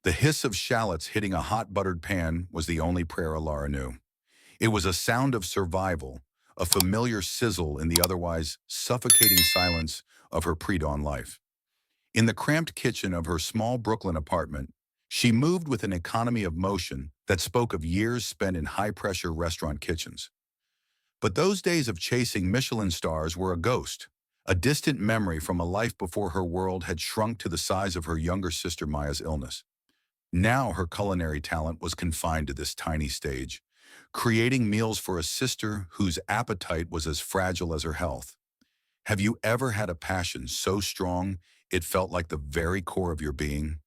The hiss of shallots hitting a hot buttered pan was the only prayer Elara knew. It was a sound of survival, a familiar sizzle in the otherwise suffocating silence of her pre-dawn life. In the cramped kitchen of her small Brooklyn apartment, she moved with an economy of motion that spoke of years spent in high-pressure restaurant kitchens. But those days of chasing Michelin stars were a ghost, a distant memory from a life before her world had shrunk to the size of her younger sister Maya's illness. Now her culinary talent was confined to this tiny stage, creating meals for a sister whose appetite was as fragile as her health. Have you ever had a passion so strong it felt like the very core of your being?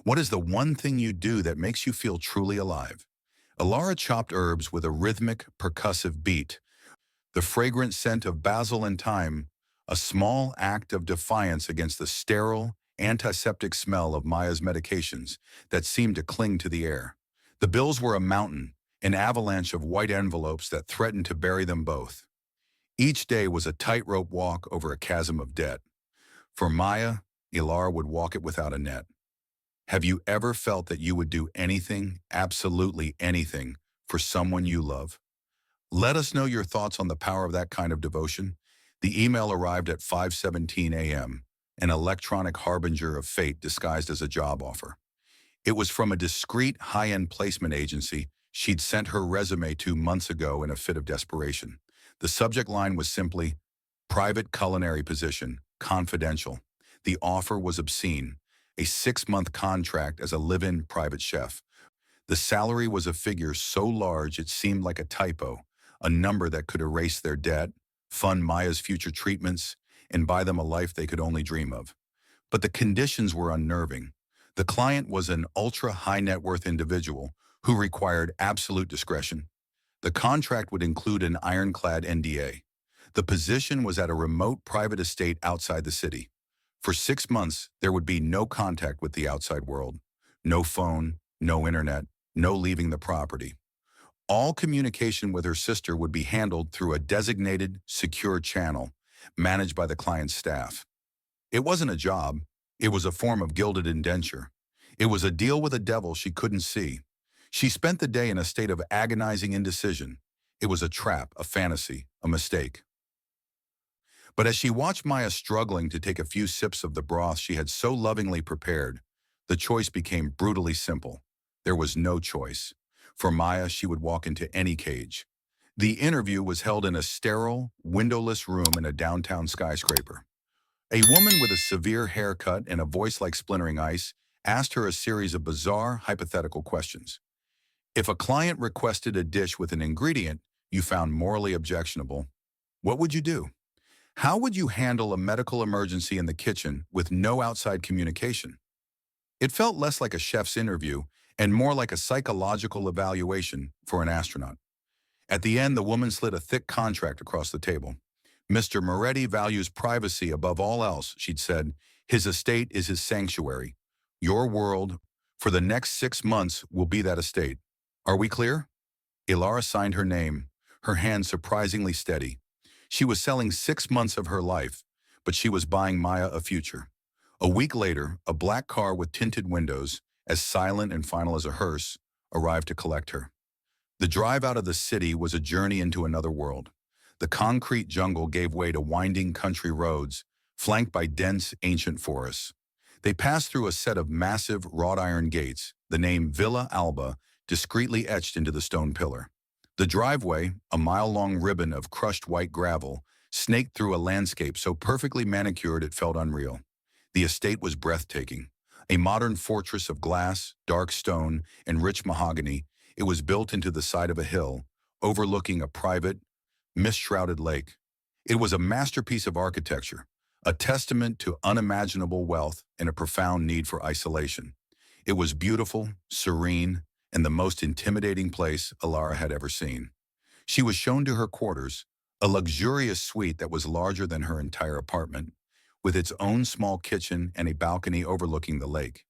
What is the one thing you do that makes you feel truly alive? Elara chopped herbs with a rhythmic, percussive beat, the fragrant scent of basil and thyme, a small act of defiance against the sterile, antiseptic smell of Maya's medications that seemed to cling to the air. The bills were a mountain, an avalanche of white envelopes that threatened to bury them both. Each day was a tightrope walk over a chasm of debt. For Maya, Elara would walk it without a net. Have you ever felt that you would do anything, absolutely anything, for someone you love? Let us know your thoughts on the power of that kind of devotion. The email arrived at 5:17 a.m., an electronic harbinger of fate disguised as a job offer. It was from a discreet, high-end placement agency she'd sent her resume to months ago in a fit of desperation. The subject line was simply, "Private culinary position, confidential." The offer was obscene, a 6-month contract as a live-in private chef. The salary was a figure so large it seemed like a typo, a number that could erase their debt, fund Maya's future treatments, and buy them a life they could only dream of. But the conditions were unnerving. The client was an ultra-high net worth individual who required absolute discretion. The contract would include an ironclad NDA. The position was at a remote private estate outside the city. For 6 months, there would be no contact with the outside world. No phone, no internet, no leaving the property. All communication with her sister would be handled through a designated, secure channel, managed by the client's staff. It wasn't a job. It was a form of gilded indenture. It was a deal with a devil she couldn't see. She spent the day in a state of agonizing indecision. It was a trap, a fantasy, a mistake. But as she watched Maya struggling to take a few sips of the broth she had so lovingly prepared, the choice became brutally simple. There was no choice. For Maya, she would walk into any cage. The interview was held in a sterile, windowless room in a downtown skyscraper. A woman with a severe haircut and a voice like splintering ice asked her a series of bizarre, hypothetical questions. If a client requested a dish with an ingredient you found morally objectionable, what would you do? How would you handle a medical emergency in the kitchen with no outside communication? It felt less like a chef's interview and more like a psychological evaluation for an astronaut. At the end, the woman slid a thick contract across the table. "Mr. Moretti values privacy above all else," she'd said. "His estate is his sanctuary. Your world, for the next 6 months, will be that estate. Are we clear?" Elara signed her name, her hand surprisingly steady. She was selling 6 months of her life, but she was buying Maya a future. A week later, a black car with tinted windows, as silent and final as a hearse, arrived to collect her. The drive out of the city was a journey into another world. The concrete jungle gave way to winding country roads, flanked by dense, ancient forests. They passed through a set of massive wrought iron gates, the name Villa Alba discreetly etched into the stone pillar. The driveway, a mile-long ribbon of crushed white gravel, snaked through a landscape so perfectly manicured it felt unreal. The estate was breathtaking. A modern fortress of glass, dark stone, and rich mahogany, it was built into the side of a hill, overlooking a private, mist-shrouded lake. It was a masterpiece of architecture, a testament to unimaginable wealth and a profound need for isolation. It was beautiful, serene, and the most intimidating place Elara had ever seen. She was shown to her quarters, a luxurious suite that was larger than her entire apartment, with its own small kitchen and a balcony overlooking the lake.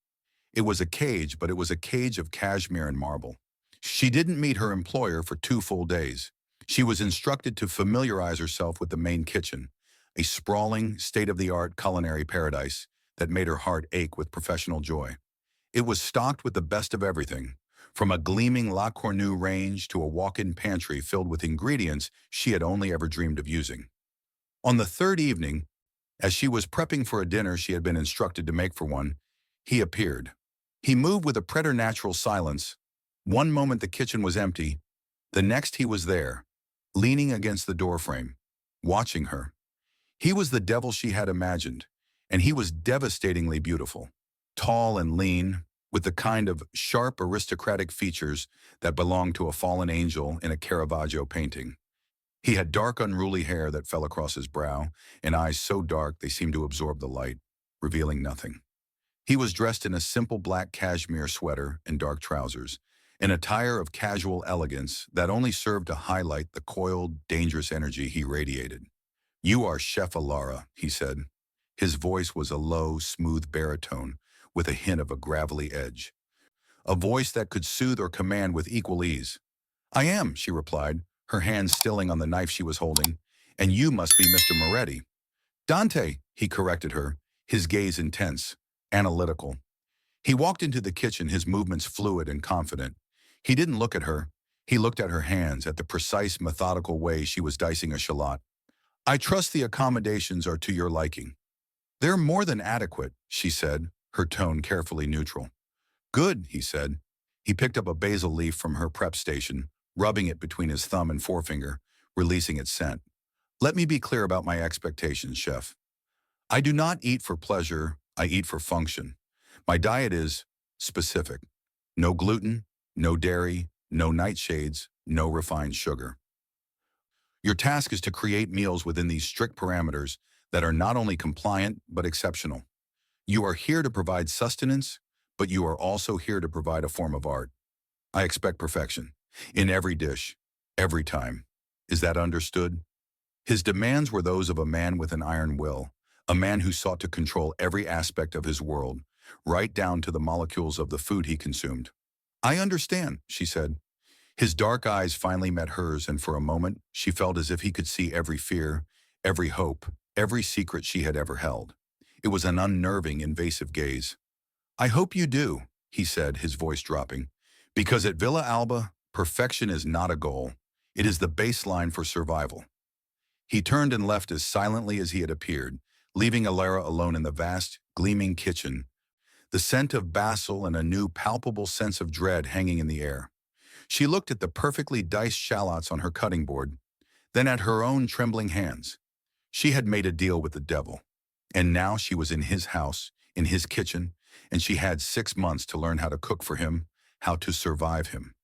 It was a cage, but it was a cage of cashmere and marble. She didn't meet her employer for 2 full days. She was instructed to familiarize herself with the main kitchen, a sprawling, state-of-the-art culinary paradise that made her heart ache with professional joy. It was stocked with the best of everything, from a gleaming La Cornue range to a walk-in pantry filled with ingredients she had only ever dreamed of using. On the third evening, as she was prepping for a dinner she had been instructed to make for one, he appeared. He moved with a preternatural silence. One moment the kitchen was empty, the next he was there, leaning against the doorframe, watching her. He was the devil she had imagined, and he was devastatingly beautiful. Tall and lean, with the kind of sharp aristocratic features that belong to a fallen angel in a Caravaggio painting. He had dark, unruly hair that fell across his brow, and eyes so dark they seemed to absorb the light, revealing nothing. He was dressed in a simple black cashmere sweater and dark trousers, an attire of casual elegance that only served to highlight the coiled, dangerous energy he radiated. "You are Chef Elara," he said. His voice was a low, smooth baritone with a hint of a gravelly edge, a voice that could soothe or command with equal ease. "I am," she replied, her hand stilling on the knife she was holding. "And you must be Mr. Moretti." "Dante," he corrected her, his gaze intense, analytical. He walked into the kitchen, his movements fluid and confident. He didn't look at her. He looked at her hands, at the precise, methodical way she was dicing a shallot. "I trust the accommodations are to your liking." "They're more than adequate," she said, her tone carefully neutral. "Good," he said. He picked up a basil leaf from her prep station, rubbing it between his thumb and forefinger, releasing its scent. "Let me be clear about my expectations, chef. I do not eat for pleasure, I eat for function. My diet is specific. No gluten, no dairy, no nightshades, no refined sugar. Your task is to create meals within these strict parameters that are not only compliant, but exceptional. You are here to provide sustenance, but you are also here to provide a form of art. I expect perfection. In every dish. Every time. Is that understood?" His demands were those of a man with an iron will, a man who sought to control every aspect of his world, right down to the molecules of the food he consumed. "I understand," she said. His dark eyes finally met hers, and for a moment she felt as if he could see every fear, every hope, every secret she had ever held. It was an unnerving, invasive gaze. "I hope you do," he said, his voice dropping. "Because at Villa Alba, perfection is not a goal. It is the baseline for survival." He turned and left as silently as he had appeared, leaving Elara alone in the vast, gleaming kitchen, the scent of basil and a new palpable sense of dread hanging in the air. She looked at the perfectly diced shallots on her cutting board, then at her own trembling hands. She had made a deal with the devil, and now she was in his house, in his kitchen, and she had 6 months to learn how to cook for him, how to survive him.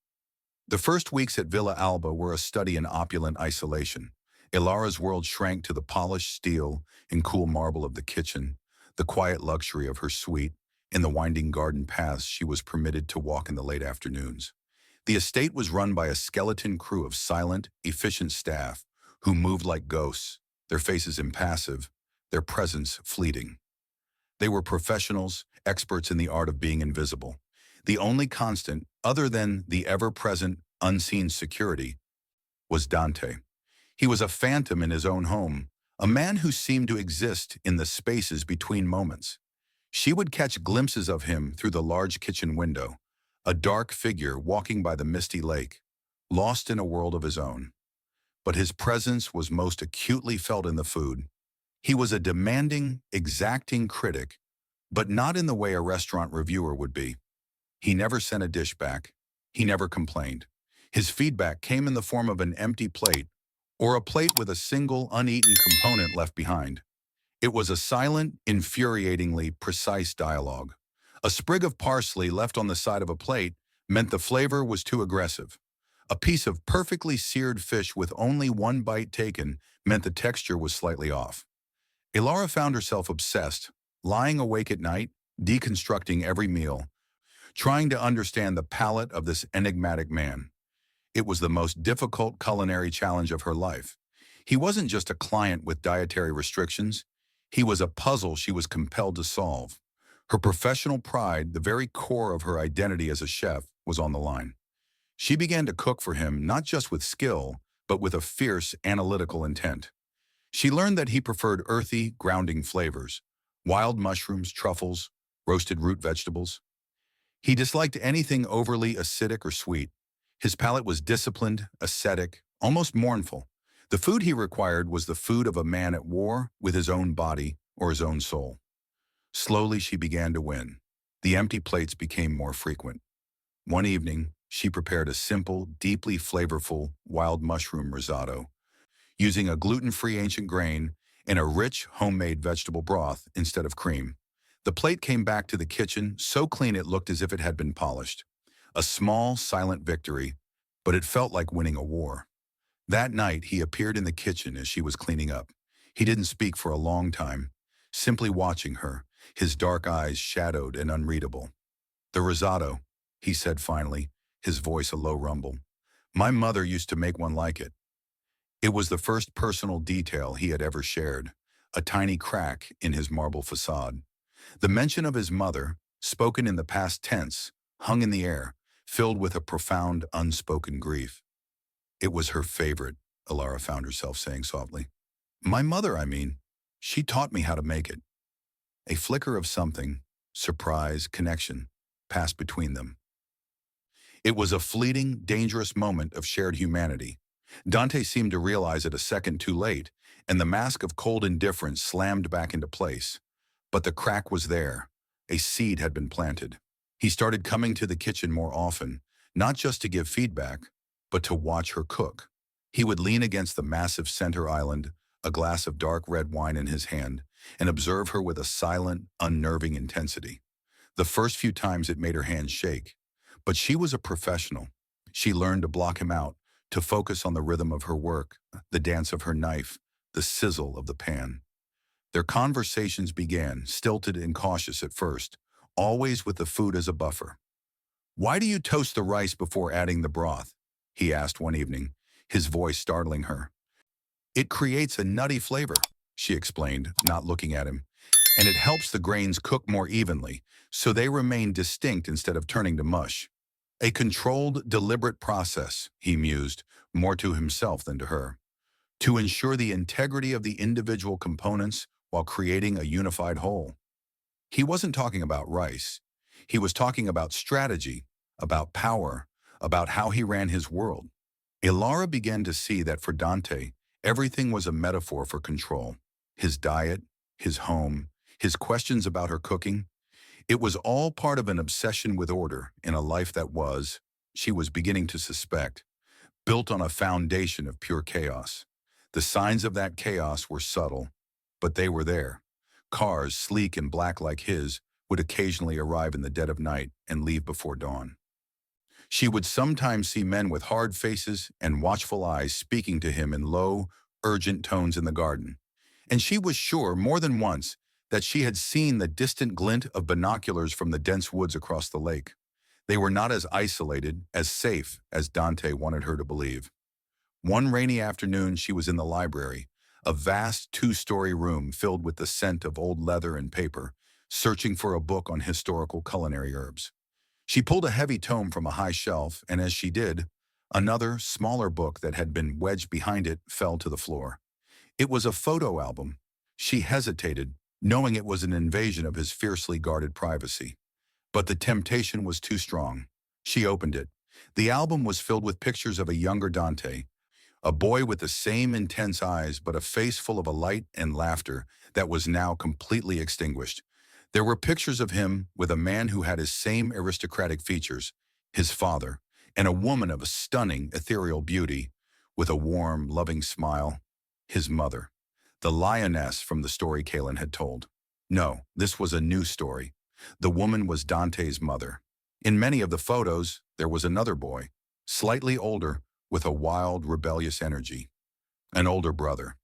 The first weeks at Villa Alba were a study in opulent isolation. Elara's world shrank to the polished steel and cool marble of the kitchen, the quiet luxury of her suite, and the winding garden paths she was permitted to walk in the late afternoons. The estate was run by a skeleton crew of silent, efficient staff who moved like ghosts, their faces impassive, their presence fleeting. They were professionals, experts in the art of being invisible. The only constant, other than the ever-present, unseen security, was Dante. He was a phantom in his own home, a man who seemed to exist in the spaces between moments. She would catch glimpses of him through the large kitchen window, a dark figure walking by the misty lake, lost in a world of his own. But his presence was most acutely felt in the food. He was a demanding, exacting critic, but not in the way a restaurant reviewer would be. He never sent a dish back. He never complained. His feedback came in the form of an empty plate, or a plate with a single uneaten component left behind. It was a silent, infuriatingly precise dialogue. A sprig of parsley left on the side of a plate meant the flavor was too aggressive. A piece of perfectly seared fish with only one bite taken meant the texture was slightly off. Elara found herself obsessed, lying awake at night, deconstructing every meal, trying to understand the palate of this enigmatic man. It was the most difficult culinary challenge of her life. He wasn't just a client with dietary restrictions. He was a puzzle she was compelled to solve. Her professional pride, the very core of her identity as a chef, was on the line. She began to cook for him not just with skill, but with a fierce, analytical intent. She learned that he preferred earthy, grounding flavors, wild mushrooms, truffles, roasted root vegetables. He disliked anything overly acidic or sweet. His palate was disciplined, ascetic, almost mournful. The food he required was the food of a man at war with his own body or his own soul. Slowly, she began to win. The empty plates became more frequent. One evening, she prepared a simple, deeply flavorful wild mushroom risotto, using a gluten-free ancient grain and a rich, homemade vegetable broth instead of cream. The plate came back to the kitchen so clean it looked as if it had been polished. A small, silent victory, but it felt like winning a war. That night, he appeared in the kitchen as she was cleaning up. He didn't speak for a long time, simply watching her, his dark eyes shadowed and unreadable. "The risotto," he said finally, his voice a low rumble. "My mother used to make one like it." It was the first personal detail he had ever shared, a tiny crack in his marble facade. The mention of his mother, spoken in the past tense, hung in the air, filled with a profound, unspoken grief. "It was her favorite," Elara found herself saying softly. "My mother, I mean. She taught me how to make it." A flicker of something, surprise, connection, passed between them. It was a fleeting, dangerous moment of shared humanity. Dante seemed to realize it a second too late, and the mask of cold indifference slammed back into place. But the crack was there. A seed had been planted. He started coming to the kitchen more often, not just to give feedback, but to watch her cook. He would lean against the massive center island, a glass of dark red wine in his hand, and observe her with a silent, unnerving intensity. The first few times it made her hands shake. But she was a professional. She learned to block him out, to focus on the rhythm of her work, the dance of her knife, the sizzle of the pan. Their conversations began, stilted and cautious at first, always with the food as a buffer. "Why do you toast the rice before adding the broth?" he asked one evening, his voice startling her. "It creates a nutty flavor," she explained, not looking at him, "and it helps the grains cook more evenly, so they remain distinct instead of turning to mush. A controlled, deliberate process," he mused, more to himself than to her, "to ensure the integrity of the individual components while creating a unified whole." He wasn't talking about rice. He was talking about strategy, about power, about how he ran his world. Elara began to see that for Dante, everything was a metaphor for control. His diet, his home, his questions about her cooking. It was all part of an obsession with order in a life that was, she was beginning to suspect, built on a foundation of pure chaos. The signs of that chaos were subtle, but they were there. Cars, sleek and black like his, would occasionally arrive in the dead of night and leave before dawn. She would sometimes see men with hard faces and watchful eyes speaking to him in low, urgent tones in the garden. And she was sure, more than once, that she had seen the distant glint of binoculars from the dense woods across the lake. They were not as isolated, as safe, as Dante wanted her to believe. One rainy afternoon, she was in the library, a vast two-story room filled with the scent of old leather and paper, searching for a book on historical culinary herbs. She pulled a heavy tome from a high shelf, and as she did, another, smaller book that had been wedged behind it fell to the floor. It was a photo album. She hesitated, knowing it was an invasion of his fiercely guarded privacy. But the temptation was too strong. She opened it. The album was filled with pictures of a younger Dante, a boy with the same intense eyes but a face full of a light and laughter that was now completely extinguished. There were pictures of him with a man who had his same aristocratic features, his father, and a woman of a stunning, ethereal beauty, with a warm, loving smile, his mother, the lioness from the story Kalen had told. No, this was a new story. The woman was Dante's mother. In many of the photos, there was another boy, slightly older, with a wild, rebellious energy. An older brother.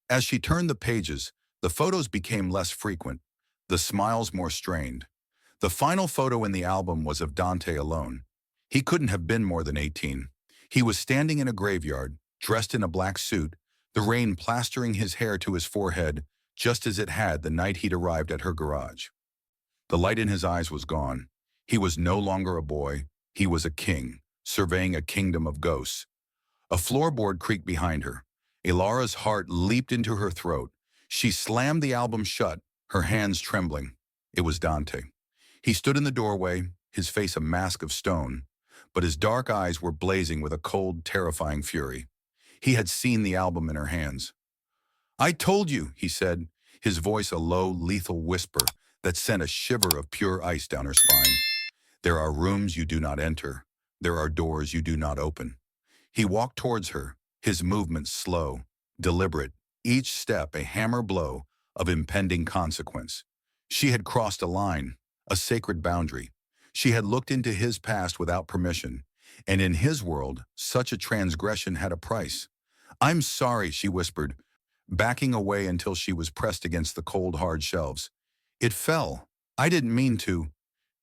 As she turned the pages, the photos became less frequent, the smiles more strained. The final photo in the album was of Dante alone. He couldn't have been more than 18. He was standing in a graveyard, dressed in a black suit, the rain plastering his hair to his forehead, just as it had the night he'd arrived at her garage. The light in his eyes was gone. He was no longer a boy. He was a king, surveying a kingdom of ghosts. A floorboard creaked behind her. Elara's heart leaped into her throat. She slammed the album shut, her hands trembling. It was Dante. He stood in the doorway, his face a mask of stone, but his dark eyes were blazing with a cold, terrifying fury. He had seen the album in her hands. "I told you," he said, his voice a low, lethal whisper that sent a shiver of pure ice down her spine. "There are rooms you do not enter. There are doors you do not open." He walked towards her, his movements slow, deliberate, each step a hammer blow of impending consequence. She had crossed a line, a sacred boundary. She had looked into his past without permission, and in his world, such a transgression had a price. "I'm sorry," she whispered, backing away until she was pressed against the cold, hard shelves. "It fell. I didn't mean to."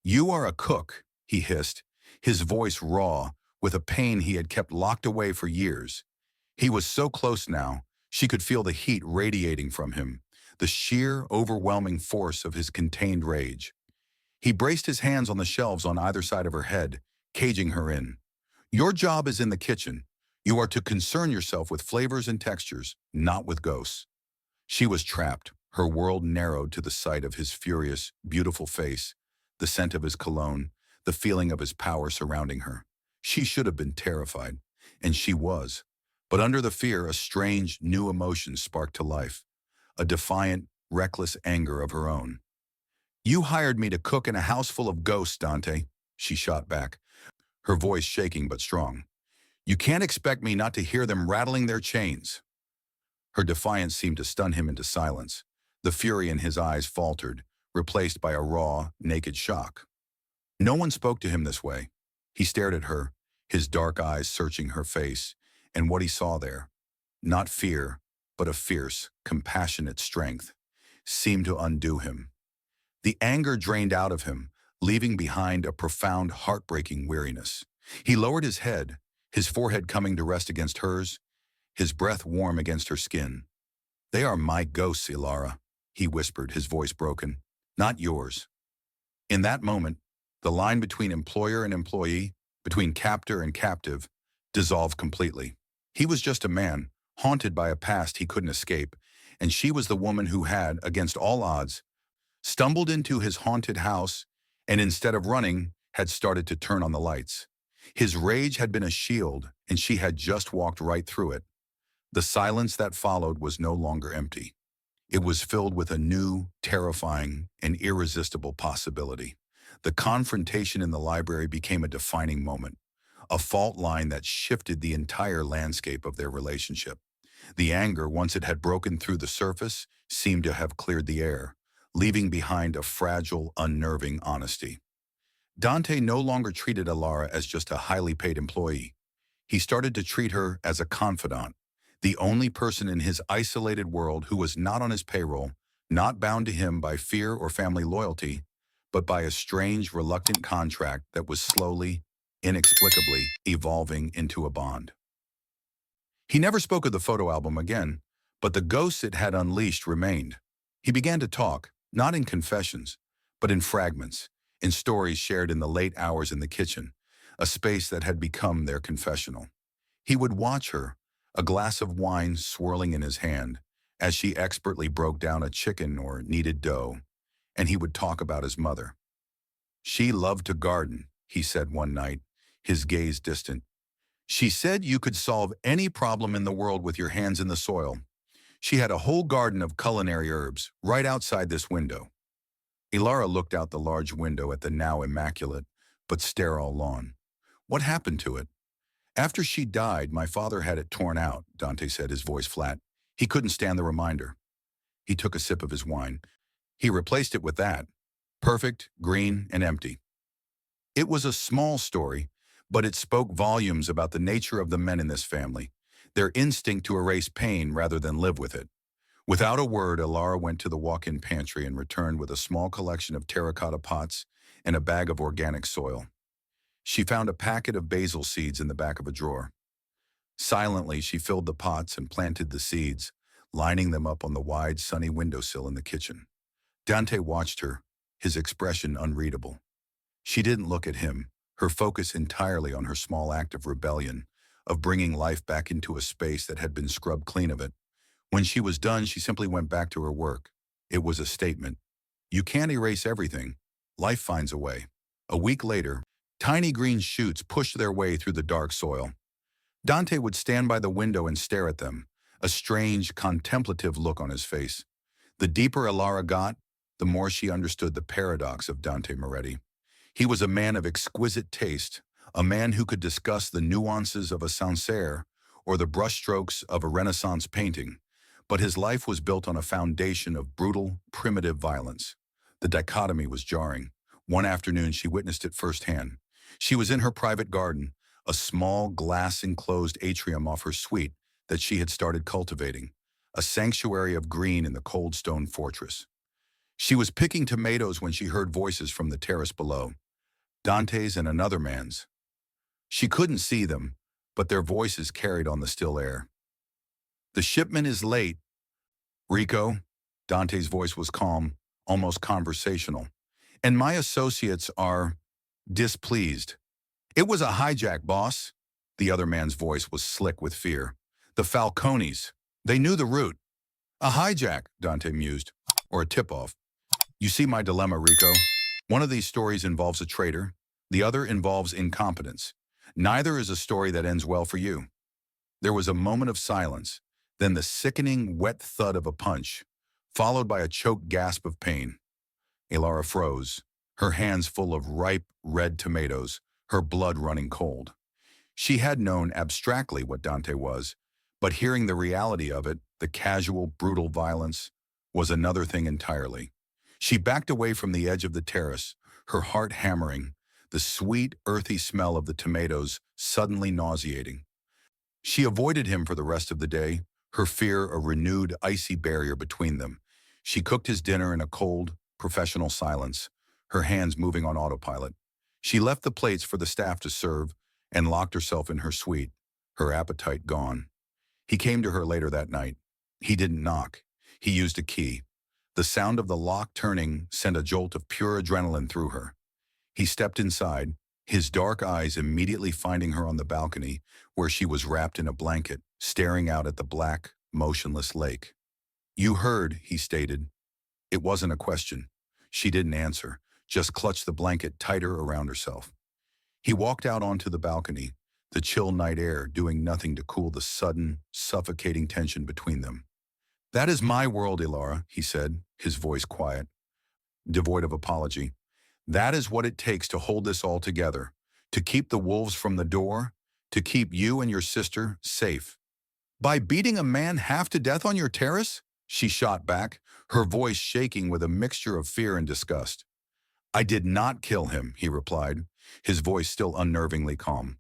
"You are a cook," he hissed, his voice raw, with a pain he had kept locked away for years. He was so close now, she could feel the heat radiating from him, the sheer, overwhelming force of his contained rage. He braced his hands on the shelves on either side of her head, caging her in. "Your job is in the kitchen. You are to concern yourself with flavors and textures, not with ghosts." She was trapped, her world narrowed to the sight of his furious, beautiful face, the scent of his cologne, the feeling of his power surrounding her. She should have been terrified, and she was. But under the fear, a strange, new emotion sparked to life, a defiant, reckless anger of her own. "You hired me to cook in a house full of ghosts, Dante," she shot back, her voice shaking but strong. "You can't expect me not to hear them rattling their chains." Her defiance seemed to stun him into silence. The fury in his eyes faltered, replaced by a raw, naked shock. No one spoke to him this way. He stared at her, his dark eyes searching her face, and what he saw there, not fear, but a fierce, compassionate strength, seemed to undo him. The anger drained out of him, leaving behind a profound, heartbreaking weariness. He lowered his head, his forehead coming to rest against hers, his breath warm against her skin. "They are my ghosts, Elara," he whispered, his voice broken. "Not yours." In that moment, the line between employer and employee, between captor and captive, dissolved completely. He was just a man, haunted by a past he couldn't escape, and she was the woman who had, against all odds, stumbled into his haunted house and instead of running, had started to turn on the lights. His rage had been a shield, and she had just walked right through it. The silence that followed was no longer empty. It was filled with a new, terrifying, and irresistible possibility. The confrontation in the library became a defining moment, a fault line that shifted the entire landscape of their relationship. The anger, once it had broken through the surface, seemed to have cleared the air, leaving behind a fragile, unnerving honesty. Dante no longer treated Elara as just a highly paid employee. He started to treat her as a confidant, the only person in his isolated world who was not on his payroll, not bound to him by fear or family loyalty, but by a strange, reluctant contract that was slowly, inexplicably evolving into a bond. He never spoke of the photo album again, but the ghosts it had unleashed remained. He began to talk, not in confessions, but in fragments, in stories shared in the late hours in the kitchen, a space that had become their confessional. He would watch her, a glass of wine swirling in his hand, as she expertly broke down a chicken or kneaded dough, and he would talk about his mother. "She loved to garden," he said one night, his gaze distant. "She said you could solve any problem in the world with your hands in the soil. She had a whole garden of culinary herbs right outside this window." Elara looked out the large window at the now immaculate but sterile lawn. "What happened to it?" "After she died, my father had it torn out," Dante said, his voice flat. "He couldn't stand the reminder." He took a sip of his wine. "He replaced it with that. Perfect, green, and empty." It was a small story, but it spoke volumes about the nature of the men in this family, their instinct to erase pain rather than live with it. Without a word, Elara went to the walk-in pantry and returned with a small collection of terracotta pots and a bag of organic soil. She found a packet of basil seeds in the back of a drawer. Silently, she filled the pots and planted the seeds, lining them up on the wide, sunny windowsill in the kitchen. Dante watched her, his expression unreadable. She didn't look at him, her focus entirely on her small act of rebellion, of bringing life back into a space that had been scrubbed clean of it. When she was done, she simply went back to her work. It was a statement. You can't erase everything. Life finds a way. A week later, tiny green shoots pushed their way through the dark soil. Dante would stand by the window and stare at them, a strange, contemplative look on his face. The deeper Elara got, the more she understood the paradox of Dante Moretti. He was a man of exquisite taste, a man who could discuss the nuances of a Sancerre or the brushstrokes of a Renaissance painting, but his life was built on a foundation of brutal, primitive violence. The dichotomy was jarring. One afternoon, she witnessed it firsthand. She was in her private garden, a small glass-enclosed atrium off her suite that she had started cultivating, a sanctuary of green in the cold stone fortress. She was picking tomatoes when she heard voices from the terrace below, Dante's and another man's. She couldn't see them, but their voices carried on the still air. "The shipment is late, Rico." Dante's voice was calm, almost conversational. "And my associates are displeased." "It was a hijack, boss." The other man's voice was slick with fear. "The Falcones. They knew the route." "A hijack," Dante mused. "Or a tip-off. You see my dilemma, Rico. One of these stories involves a traitor. The other involves incompetence. Neither is a story that ends well for you." There was a moment of silence, then the sickening, wet thud of a punch, followed by a choked gasp of pain. Elara froze, her hands full of ripe, red tomatoes, her blood running cold. She had known abstractly what Dante was, but hearing the reality of it, the casual, brutal violence, was another thing entirely. She backed away from the edge of the terrace, her heart hammering, the sweet, earthy smell of the tomatoes suddenly nauseating. She avoided him for the rest of the day, her fear a renewed, icy barrier between them. She cooked his dinner in a cold, professional silence, her hands moving on autopilot. She left the plates for the staff to serve and locked herself in her suite, her appetite gone. He came to her later that night. He didn't knock. He used a key. The sound of the lock turning sent a jolt of pure adrenaline through her. He stepped inside, his dark eyes immediately finding her on the balcony, where she was wrapped in a blanket, staring out at the black, motionless lake. "You heard," he stated. It wasn't a question. She didn't answer, just clutched the blanket tighter around herself. He walked out onto the balcony, the chill night air doing nothing to cool the sudden, suffocating tension between them. "That is my world, Elara," he said, his voice quiet, devoid of apology. "That is what it takes to hold this all together, to keep the wolves from the door, to keep you and your sister safe." "By beating a man half to death on your terrace?" she shot back, her voice shaking with a mixture of fear and disgust. "I did not kill him," he replied, his voice still unnervingly calm.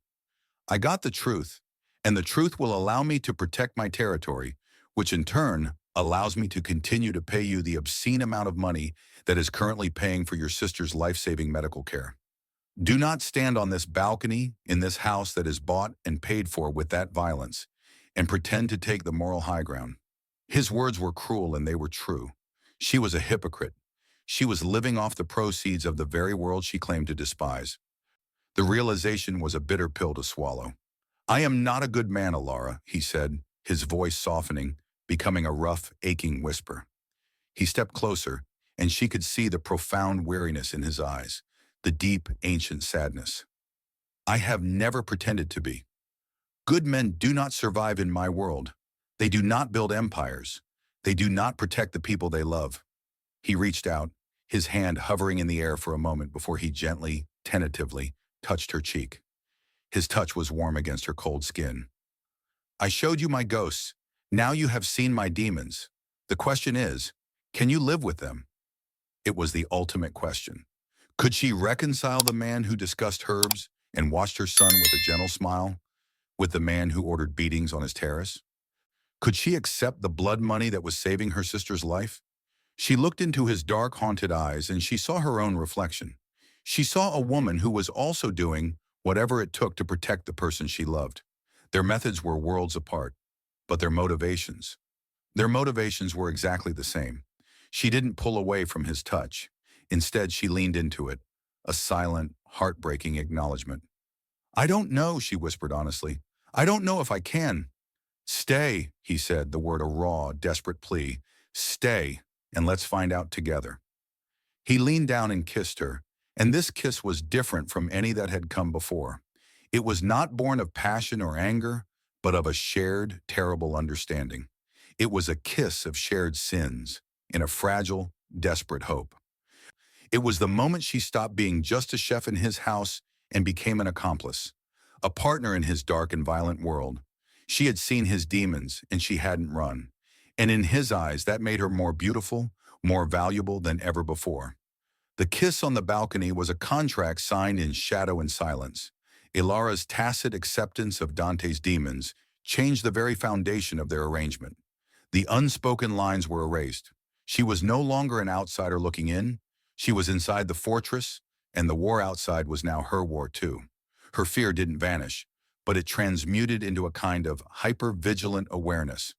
"I got the truth, and the truth will allow me to protect my territory, which in turn allows me to continue to pay you the obscene amount of money that is currently paying for your sister's life-saving medical care. Do not stand on this balcony in this house that is bought and paid for with that violence and pretend to take the moral high ground." His words were cruel and they were true. She was a hypocrite. She was living off the proceeds of the very world she claimed to despise. The realization was a bitter pill to swallow. "I am not a good man, Elara," he said, his voice softening, becoming a rough, aching whisper. He stepped closer, and she could see the profound weariness in his eyes, the deep, ancient sadness. "I have never pretended to be. Good men do not survive in my world. They do not build empires. They do not protect the people they love." He reached out, his hand hovering in the air for a moment before he gently, tentatively, touched her cheek. His touch was warm against her cold skin. "I showed you my ghosts. Now you have seen my demons. The question is, can you live with them?" It was the ultimate question. Could she reconcile the man who discussed herbs and watched her son with a gentle smile, with the man who ordered beatings on his terrace? Could she accept the blood money that was saving her sister's life? She looked into his dark, haunted eyes and she saw her own reflection. She saw a woman who was also doing whatever it took to protect the person she loved. Their methods were worlds apart, but their motivations were exactly the same. She didn't pull away from his touch. Instead, she leaned into it, a silent, heartbreaking acknowledgement. "I don't know," she whispered honestly. "I don't know if I can." "Stay," he said, the word a raw, desperate plea. "Stay, and let's find out together." He leaned down and kissed her, And this kiss was different from any that had come before. It was not born of passion or anger, but of a shared, terrible understanding. It was a kiss of shared sins in a fragile, desperate hope. It was the moment she stopped being just a chef in his house and became an accomplice, a partner in his dark and violent world. She had seen his demons, and she hadn't run. And in his eyes, that made her more beautiful, more valuable than ever before. The kiss on the balcony was a contract signed in shadow and silence. Elara's tacit acceptance of Dante's demons changed the very foundation of their arrangement. The unspoken lines were erased. She was no longer an outsider looking in. She was inside the fortress, and the war outside was now her war too. Her fear didn't vanish, but it transmuted into a kind of hyper-vigilant awareness.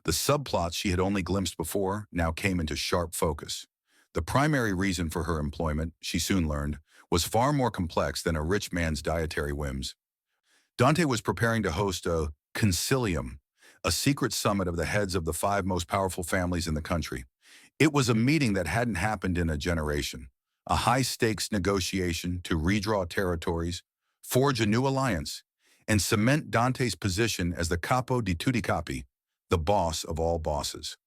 The subplots she had only glimpsed before now came into sharp focus. The primary reason for her employment, she soon learned, was far more complex than a rich man's dietary whims. Dante was preparing to host a concilium, a secret summit of the heads of the 5 most powerful families in the country. It was a meeting that hadn't happened in a generation, a high-stakes negotiation to redraw territories, forge a new alliance, and cement Dante's position as the capo di tutti capi, the boss of all bosses.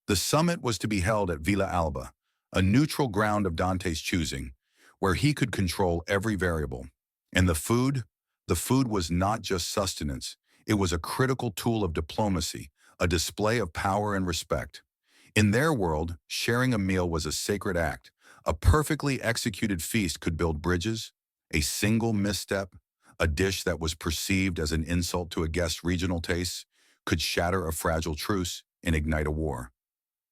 The summit was to be held at Villa Alba, a neutral ground of Dante's choosing, where he could control every variable. And the food was not just sustenance. It was a critical tool of diplomacy, a display of power and respect. In their world, sharing a meal was a sacred act. A perfectly executed feast could build bridges. A single misstep, a dish that was perceived as an insult to a guest's regional tastes, could shatter a fragile truce and ignite a war.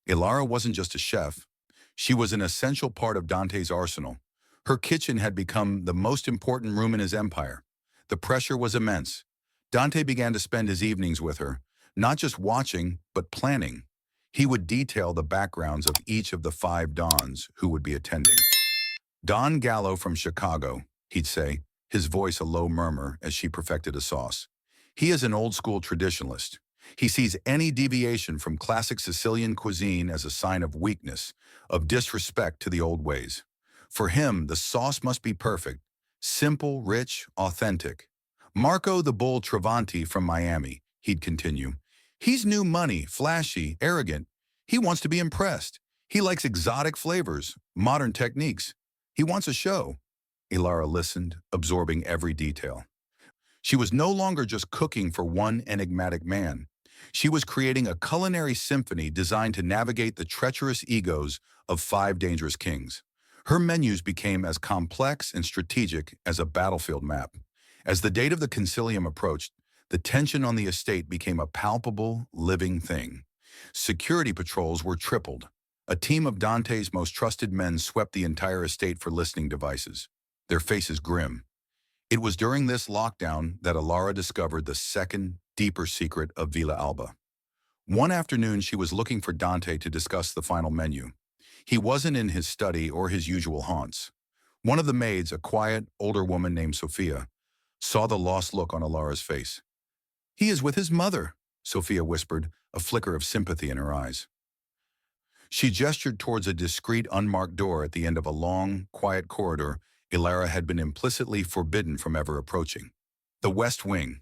Elara wasn't just a chef. She was an essential part of Dante's arsenal. Her kitchen had become the most important room in his empire. The pressure was immense. Dante began to spend his evenings with her, not just watching, but planning. He would detail the backgrounds of each of the 5 Dons who would be attending. Don Gallo from Chicago, he'd say, his voice a low murmur as she perfected a sauce. He is an old-school traditionalist. He sees any deviation from classic Sicilian cuisine as a sign of weakness, of disrespect to the old ways. For him, the sauce must be perfect, simple, rich, authentic. Marco the Bull Travanti from Miami, he'd continue. He's new money, flashy, arrogant. He wants to be impressed. He likes exotic flavors, modern techniques. He wants a show. Elara listened, absorbing every detail. She was no longer just cooking for one enigmatic man. She was creating a culinary symphony designed to navigate the treacherous egos of 5 dangerous kings. Her menus became as complex and strategic as a battlefield map. As the date of the concilium approached, the tension on the estate became a palpable, living thing. Security patrols were tripled. A team of Dante's most trusted men swept the entire estate for listening devices, their faces grim. It was during this lockdown that Elara discovered the second, deeper secret of Villa Alba. One afternoon, she was looking for Dante to discuss the final menu. He wasn't in his study or his usual haunts. One of the maids, a quiet, older woman named Sophia, saw the lost look on Elara's face. "He is with his mother," Sophia whispered, a flicker of sympathy in her eyes. She gestured towards a discreet, unmarked door at the end of a long, quiet corridor Elara had been implicitly forbidden from ever approaching. The West Wing.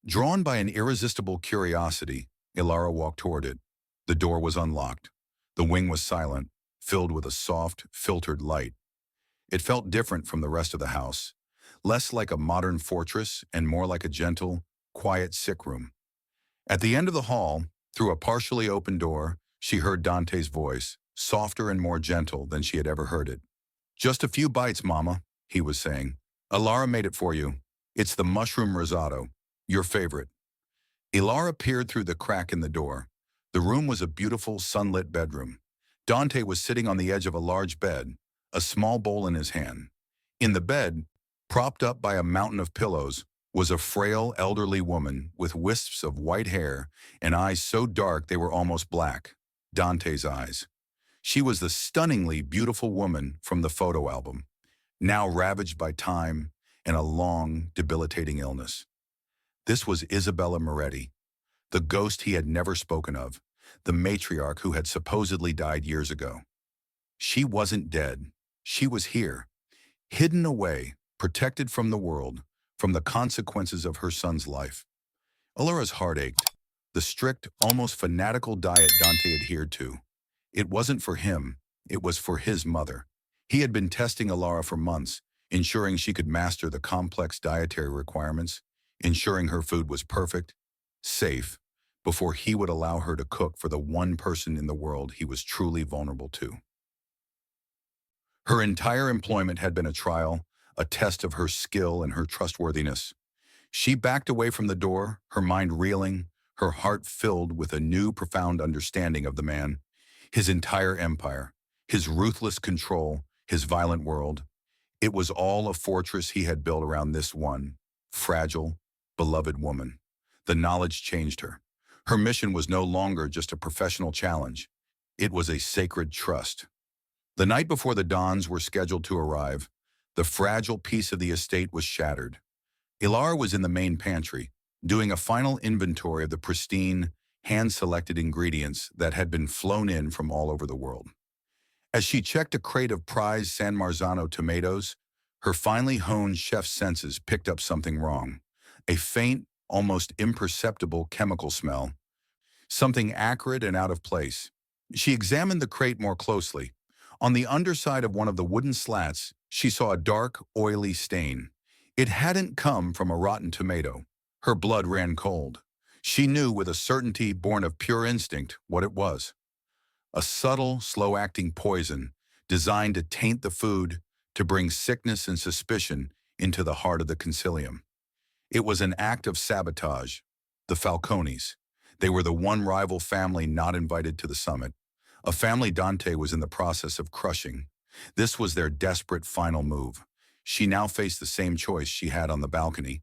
Drawn by an irresistible curiosity, Elara walked toward it. The door was unlocked. The wing was silent, filled with a soft, filtered light. It felt different from the rest of the house, less like a modern fortress and more like a gentle, quiet sick room. At the end of the hall, through a partially open door, she heard Dante's voice, softer and more gentle than she had ever heard it. "Just a few bites, Mama," he was saying. "Elara made it for you. It's the mushroom risotto, your favorite." Elara peered through the crack in the door. The room was a beautiful, sunlit bedroom. Dante was sitting on the edge of a large bed, a small bowl in his hand. In the bed, propped up by a mountain of pillows, was a frail, elderly woman with wisps of white hair and eyes so dark they were almost black. Dante's eyes. She was the stunningly beautiful woman from the photo album, now ravaged by time and a long, debilitating illness. This was Isabella Moretti, the ghost he had never spoken of, the matriarch who had supposedly died years ago. She wasn't dead. She was here, hidden away, protected from the world, from the consequences of her son's life. Elara's heart ached. The strict, almost fanatical diet Dante adhered to. It wasn't for him, it was for his mother. He had been testing Elara for months, ensuring she could master the complex dietary requirements, ensuring her food was perfect, safe, before he would allow her to cook for the one person in the world he was truly vulnerable to. Her entire employment had been a trial, a test of her skill and her trustworthiness. She backed away from the door, her mind reeling, her heart filled with a new profound understanding of the man, his entire empire, his ruthless control, his violent world. It was all a fortress he had built around this one, fragile, beloved woman. The knowledge changed her. Her mission was no longer just a professional challenge. It was a sacred trust. The night before the Dons were scheduled to arrive, the fragile piece of the estate was shattered. Elara was in the main pantry, doing a final inventory of the pristine, hand-selected ingredients that had been flown in from all over the world. As she checked a crate of prized San Marzano tomatoes, her finely honed chef's senses picked up something wrong. A faint, almost imperceptible chemical smell. Something acrid and out of place. She examined the crate more closely. On the underside of one of the wooden slats, she saw a dark, oily stain. It hadn't come from a rotten tomato. Her blood ran cold. She knew with a certainty born of pure instinct what it was. A subtle, slow-acting poison designed to taint the food, to bring sickness and suspicion into the heart of the concilium. It was an act of sabotage. The Falcones. They were the one rival family not invited to the summit. A family Dante was in the process of crushing. This was their desperate final move. She now faced the same choice she had on the balcony,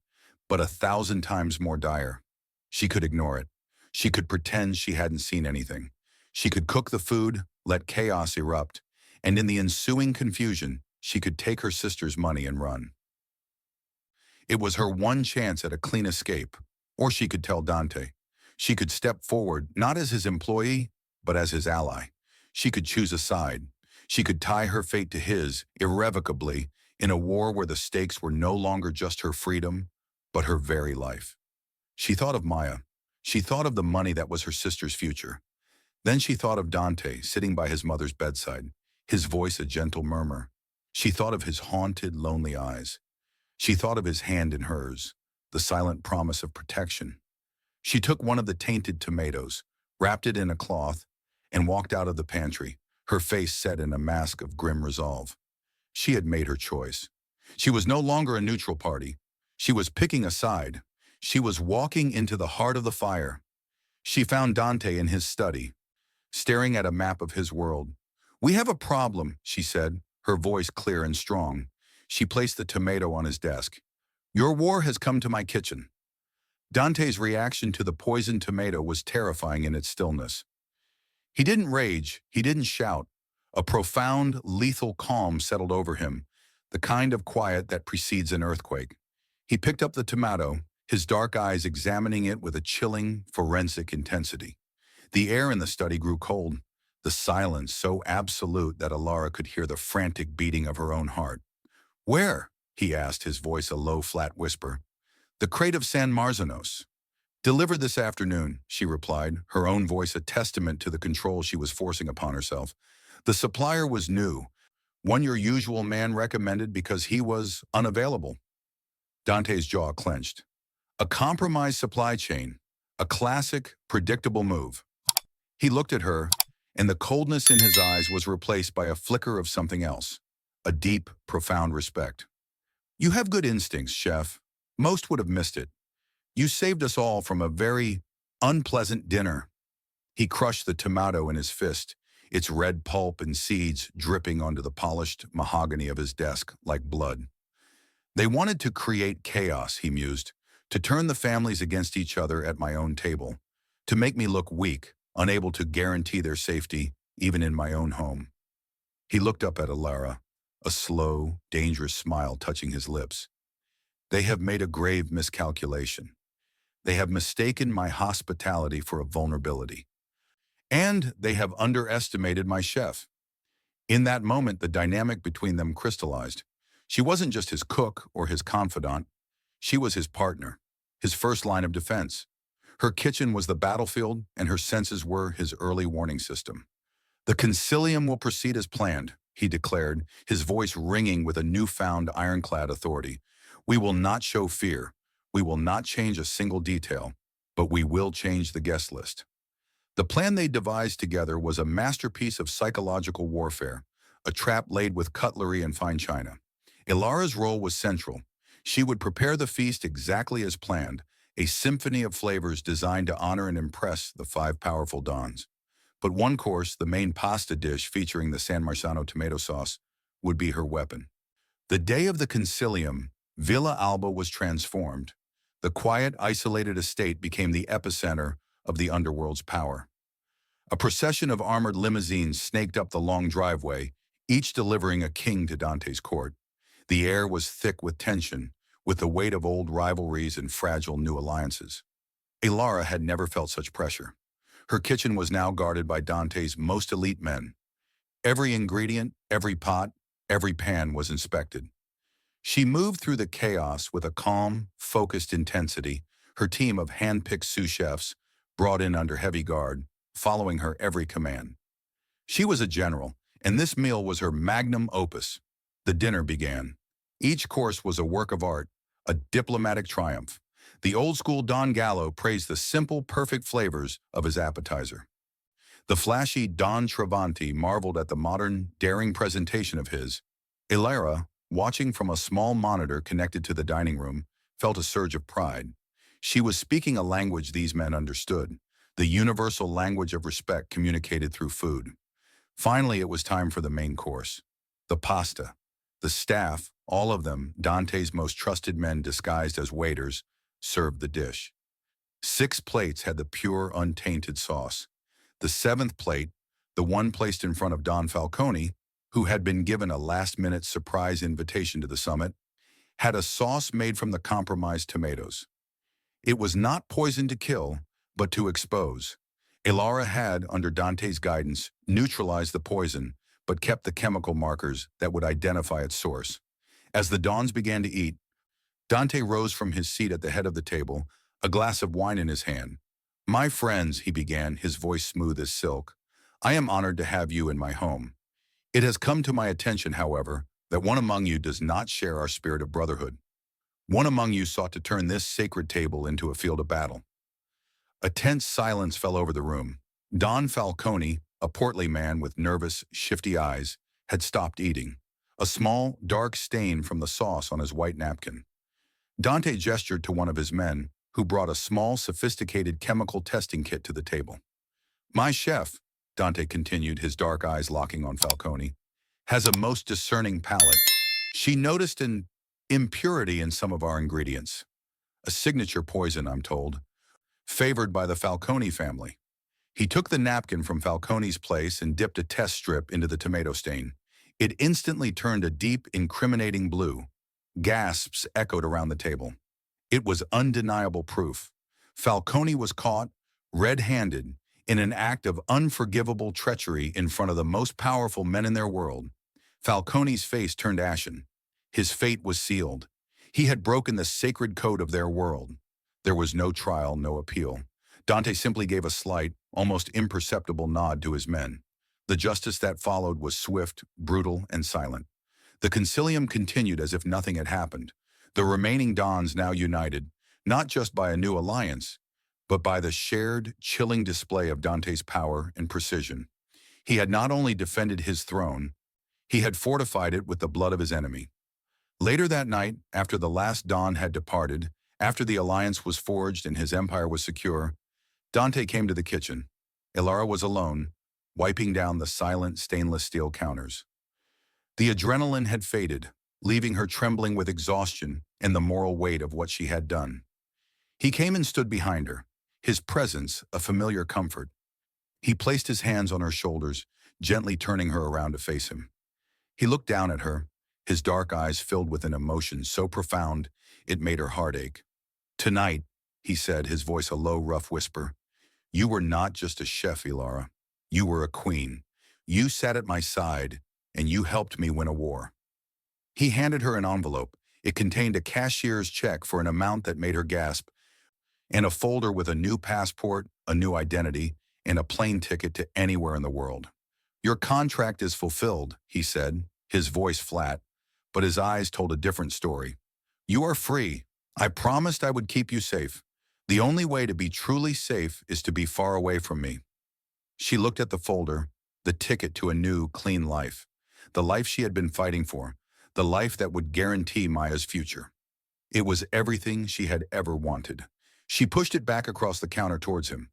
but 1,000 times more dire. She could ignore it. She could pretend she hadn't seen anything. She could cook the food, let chaos erupt, and in the ensuing confusion, she could take her sister's money and run. It was her one chance at a clean escape, or she could tell Dante. She could step forward, not as his employee, but as his ally. She could choose a side. She could tie her fate to his, irrevocably, in a war where the stakes were no longer just her freedom, but her very life. She thought of Maya. She thought of the money that was her sister's future. Then she thought of Dante sitting by his mother's bedside, his voice a gentle murmur. She thought of his haunted, lonely eyes. She thought of his hand in hers, the silent promise of protection. She took one of the tainted tomatoes, wrapped it in a cloth, and walked out of the pantry, her face set in a mask of grim resolve. She had made her choice. She was no longer a neutral party. She was picking a side. She was walking into the heart of the fire. She found Dante in his study, staring at a map of his world. "We have a problem," she said, her voice clear and strong. She placed the tomato on his desk. "Your war has come to my kitchen." Dante's reaction to the poisoned tomato was terrifying in its stillness. He didn't rage, he didn't shout. A profound, lethal calm settled over him, the kind of quiet that precedes an earthquake. He picked up the tomato, his dark eyes examining it with a chilling, forensic intensity. The air in the study grew cold, the silence so absolute that Elara could hear the frantic beating of her own heart. "Where?" he asked, his voice a low, flat whisper. "The crate of San Marzanos." "Delivered this afternoon," she replied, her own voice a testament to the control she was forcing upon herself. "The supplier was new, one your usual man recommended because he was unavailable." Dante's jaw clenched. A compromised supply chain, a classic, predictable move. He looked at her, and the coldness in his eyes was replaced by a flicker of something else, a deep, profound respect. "You have good instincts, Chef. Most would have missed it. You saved us all from a very unpleasant dinner." He crushed the tomato in his fist, its red pulp and seeds dripping onto the polished mahogany of his desk like blood. "They wanted to create chaos," he mused, "to turn the families against each other at my own table, to make me look weak, unable to guarantee their safety, even in my own home." He looked up at Elara, a slow, dangerous smile touching his lips. "They have made a grave miscalculation. They have mistaken my hospitality for a vulnerability. And they have underestimated my chef." In that moment, the dynamic between them crystallized. She wasn't just his cook or his confidant, she was his partner, his first line of defense. Her kitchen was the battlefield, and her senses were his early warning system. "The concilium will proceed as planned," he declared, his voice ringing with a newfound ironclad authority. "We will not show fear. We will not change a single detail, but we will change the guest list." The plan they devised together was a masterpiece of psychological warfare, a trap laid with cutlery and fine china. Elara's role was central. She would prepare the feast exactly as planned, a symphony of flavors designed to honor and impress the five powerful dons. But one course, the main pasta dish featuring the San Marzano tomato sauce, would be her weapon. The day of the concilium, Villa Alba was transformed. The quiet, isolated estate became the epicenter of the underworld's power. A procession of armored limousines snaked up the long driveway, each delivering a king to Dante's court. The air was thick with tension, with the weight of old rivalries and fragile new alliances. Elara had never felt such pressure. Her kitchen was now guarded by Dante's most elite men. Every ingredient, every pot, every pan was inspected. She moved through the chaos with a calm, focused intensity, her team of hand-picked sous chefs brought in under heavy guard, following her every command. She was a general, and this meal was her magnum opus. The dinner began. Each course was a work of art, a diplomatic triumph. The old-school Don Gallo praised the simple, perfect flavors of his appetizer. The flashy Don Travanti marveled at the modern, daring presentation of his. Elara, watching from a small monitor connected to the dining room, felt a surge of pride. She was speaking a language these men understood, the universal language of respect communicated through food. Finally, it was time for the main course. The pasta. The staff, all of them, Dante's most trusted men disguised as waiters, served the dish. 6 plates had the pure, untainted sauce. The 7th plate, the one placed in front of Don Falcone, who had been given a last-minute surprise invitation to the summit, had a sauce made from the compromised tomatoes. It was not poisoned to kill, but to expose. Elara had, under Dante's guidance, neutralized the poison, but kept the chemical markers that would identify its source. As the dons began to eat, Dante rose from his seat at the head of the table, a glass of wine in his hand. "My friends," he began, his voice smooth as silk, "I am honored to have you in my home. It has come to my attention, however, that one among you does not share our spirit of brotherhood. One among you sought to turn this sacred table into a field of battle." A tense silence fell over the room. Don Falcone, a portly man with nervous, shifty eyes, had stopped eating, a small, dark stain from the sauce on his white napkin. Dante gestured to one of his men, who brought a small, sophisticated chemical testing kit to the table. "My chef," Dante continued, his dark eyes locking on Falcone, "has a most discerning palate. She noticed an impurity in some of our ingredients. A signature poison, I'm told, favored by the Falcone family." He took the napkin from Falcone's place and dipped a test strip into the tomato stain. It instantly turned a deep, incriminating blue. Gasps echoed around the table. It was undeniable proof. Falcone was caught, red-handed, in an act of unforgivable treachery in front of the most powerful men in their world. Falcone's face turned ashen. His fate was sealed. He had broken the sacred code of their world. There was no trial, no appeal. Dante simply gave a slight, almost imperceptible nod to his men. The justice that followed was swift, brutal, and silent. The concilium continued as if nothing had happened. The remaining dons now united, not just by a new alliance, but by the shared, chilling display of Dante's power and precision. He had not only defended his throne, he had fortified it with the blood of his enemy. Later that night, after the last Don had departed, after the alliance was forged and his empire was secure, Dante came to the kitchen. Elara was alone, wiping down the silent stainless steel counters. The adrenaline had faded, leaving her trembling with exhaustion and the moral weight of what she had done. He came and stood behind her, his presence a familiar comfort. He placed his hands on her shoulders, gently turning her around to face him. He looked down at her, his dark eyes filled with an emotion so profound it made her heart ache. "Tonight," he said, his voice a low, rough whisper, "you were not just a chef, Elara. You were a queen. You sat at my side, and you helped me win a war." He handed her an envelope. It contained a cashier's check for an amount that made her gasp, and a folder with a new passport, a new identity, and a plane ticket to anywhere in the world. "Your contract is fulfilled," he said, his voice flat, but his eyes told a different story. "You are free. I promised I would keep you safe. The only way to be truly safe is to be far away from me." She looked at the folder, the ticket to a new, clean life. The life she had been fighting for, the life that would guarantee Maya's future. It was everything she had ever wanted. She pushed it back across the counter towards him.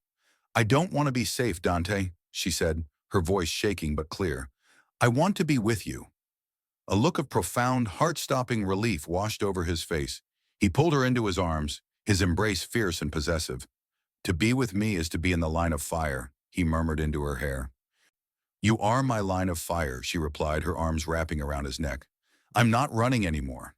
"I don't want to be safe, Dante," she said, her voice shaking but clear. "I want to be with you." A look of profound, heart-stopping relief washed over his face. He pulled her into his arms, his embrace fierce and possessive. "To be with me is to be in the line of fire," he murmured into her hair. "You are my line of fire," she replied, her arms wrapping around his neck. "I'm not running anymore."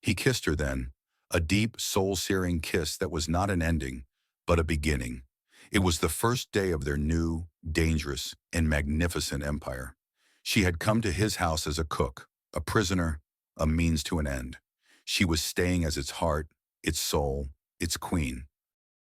He kissed her then, a deep, soul-searing kiss that was not an ending, but a beginning. It was the first day of their new, dangerous, and magnificent empire. She had come to his house as a cook, a prisoner, a means to an end. She was staying as its heart, its soul, its queen.